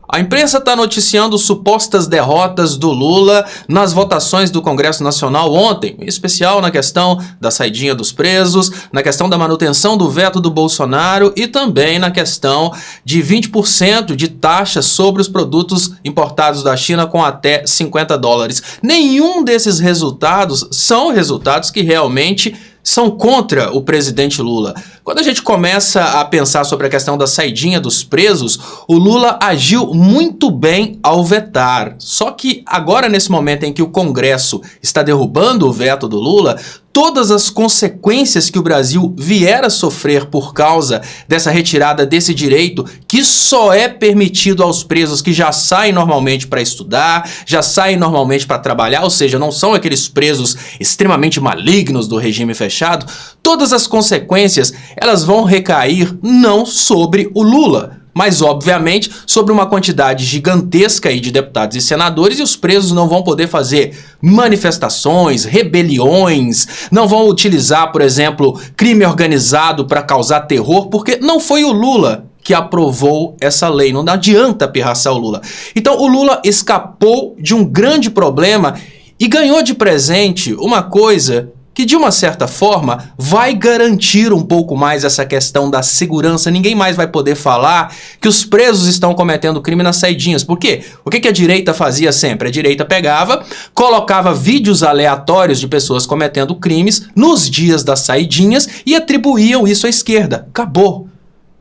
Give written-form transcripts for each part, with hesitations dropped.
A imprensa está noticiando supostas derrotas do Lula nas votações do Congresso Nacional ontem, em especial na questão da saidinha dos presos, na questão da manutenção do veto do Bolsonaro e também na questão de 20% de taxa sobre os produtos importados da China com até $50. Nenhum desses resultados são resultados que realmente são contra o presidente Lula. Quando a gente começa a pensar sobre a questão da saidinha dos presos, o Lula agiu muito bem ao vetar. Só que agora, nesse momento em que o Congresso está derrubando o veto do Lula, todas as consequências que o Brasil vier a sofrer por causa dessa retirada desse direito, que só é permitido aos presos que já saem normalmente para estudar, já saem normalmente para trabalhar, ou seja, não são aqueles presos extremamente malignos do regime fechado, todas as consequências elas vão recair não sobre o Lula, mas obviamente sobre uma quantidade gigantesca aí de deputados e senadores, e os presos não vão poder fazer manifestações, rebeliões, não vão utilizar, por exemplo, crime organizado para causar terror, porque não foi o Lula que aprovou essa lei, não adianta pirraçar o Lula. Então o Lula escapou de um grande problema e ganhou de presente uma coisa que de uma certa forma vai garantir um pouco mais essa questão da segurança. Ninguém mais vai poder falar que os presos estão cometendo crime nas saidinhas. Por quê? O que a direita fazia sempre? A direita pegava, colocava vídeos aleatórios de pessoas cometendo crimes nos dias das saidinhas e atribuíam isso à esquerda. Acabou.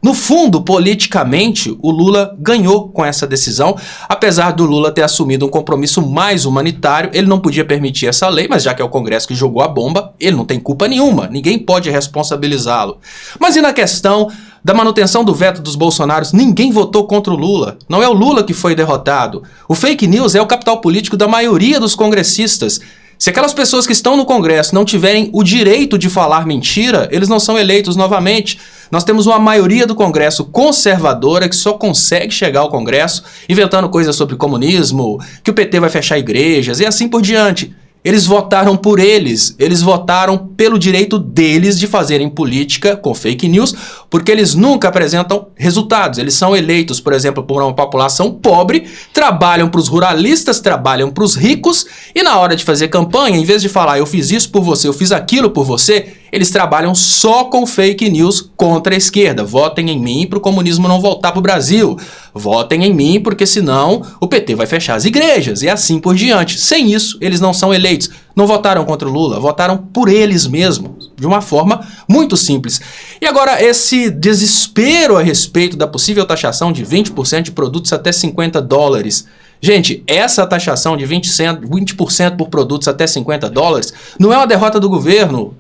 No fundo, politicamente, o Lula ganhou com essa decisão, apesar do Lula ter assumido um compromisso mais humanitário. Ele não podia permitir essa lei, mas já que é o Congresso que jogou a bomba, ele não tem culpa nenhuma, ninguém pode responsabilizá-lo. Mas e na questão da manutenção do veto dos bolsonaros? Ninguém votou contra o Lula, não é o Lula que foi derrotado. O fake news é o capital político da maioria dos congressistas. Se aquelas pessoas que estão no Congresso não tiverem o direito de falar mentira, eles não são eleitos novamente. Nós temos uma maioria do Congresso conservadora que só consegue chegar ao Congresso inventando coisas sobre comunismo, que o PT vai fechar igrejas e assim por diante. Eles votaram por eles votaram pelo direito deles de fazerem política com fake news, porque eles nunca apresentam resultados. Eles são eleitos, por exemplo, por uma população pobre, trabalham para os ruralistas, trabalham para os ricos, e na hora de fazer campanha, em vez de falar eu fiz isso por você, eu fiz aquilo por você, eles trabalham só com fake news contra a esquerda. Votem em mim para o comunismo não voltar para o Brasil. Votem em mim porque senão o PT vai fechar as igrejas e assim por diante. Sem isso, eles não são eleitos. Não votaram contra o Lula, votaram por eles mesmos, de uma forma muito simples. E agora esse desespero a respeito da possível taxação de 20% de produtos até $50. Gente, essa taxação de 20% por produtos até $50 não é uma derrota do governo.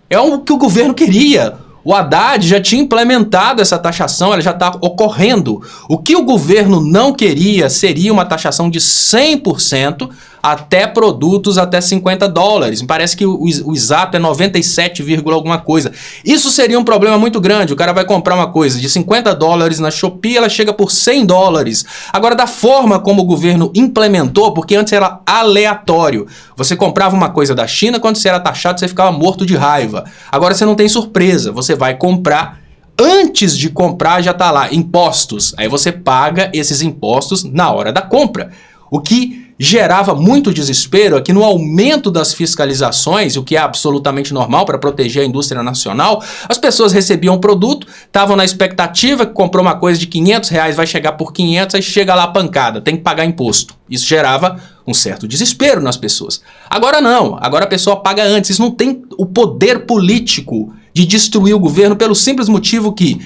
É o que o governo queria. O Haddad já tinha implementado essa taxação, ela já está ocorrendo. O que o governo não queria seria uma taxação de 100% até produtos até $50. Me parece que o exato é 97, alguma coisa. Isso seria um problema muito grande. O cara vai comprar uma coisa de $50 na Shopee, ela chega por $100. Agora, da forma como o governo implementou, porque antes era aleatório. Você comprava uma coisa da China, quando você era taxado, você ficava morto de raiva. Agora você não tem surpresa, você vai comprar. Antes de comprar já está lá, impostos. Aí você paga esses impostos na hora da compra. O que gerava muito desespero é que no aumento das fiscalizações, o que é absolutamente normal para proteger a indústria nacional, as pessoas recebiam um produto, estavam na expectativa que comprou uma coisa de R$500, vai chegar por 500, aí chega lá a pancada, tem que pagar imposto. Isso gerava um certo desespero nas pessoas. Agora não, agora a pessoa paga antes. Isso não tem o poder político de destruir o governo pelo simples motivo que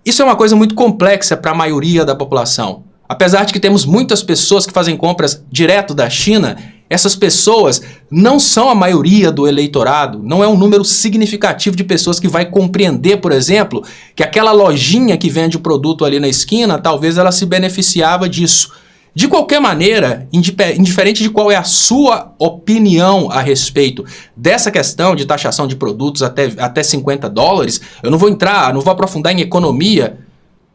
isso é uma coisa muito complexa para a maioria da população. Apesar de que temos muitas pessoas que fazem compras direto da China, essas pessoas não são a maioria do eleitorado, não é um número significativo de pessoas que vai compreender, por exemplo, que aquela lojinha que vende o produto ali na esquina, talvez ela se beneficiava disso. De qualquer maneira, indiferente de qual é a sua opinião a respeito dessa questão de taxação de produtos até $50, eu não vou aprofundar em economia.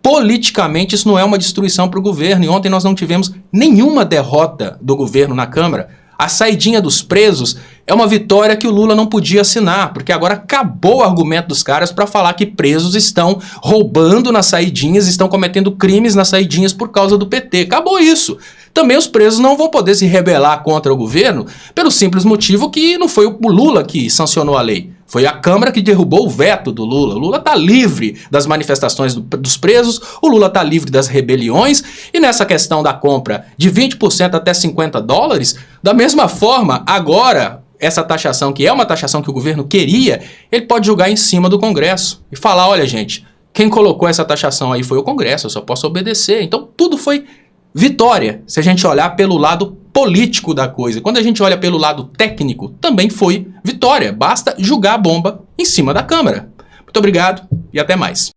Politicamente, isso não é uma destruição para o governo. E ontem nós não tivemos nenhuma derrota do governo na Câmara. A saidinha dos presos é uma vitória que o Lula não podia assinar, porque agora acabou o argumento dos caras para falar que presos estão roubando nas saidinhas, estão cometendo crimes nas saidinhas por causa do PT. Acabou isso. Também os presos não vão poder se rebelar contra o governo pelo simples motivo que não foi o Lula que sancionou a lei. Foi a Câmara que derrubou o veto do Lula. O Lula está livre das manifestações dos presos, o Lula está livre das rebeliões, e nessa questão da compra de 20% até $50, da mesma forma, agora, essa taxação, que é uma taxação que o governo queria, ele pode julgar em cima do Congresso e falar, olha gente, quem colocou essa taxação aí foi o Congresso, eu só posso obedecer. Então tudo foi vitória, se a gente olhar pelo lado político da coisa. Quando a gente olha pelo lado técnico, também foi vitória. Basta julgar a bomba em cima da Câmara. Muito obrigado e até mais.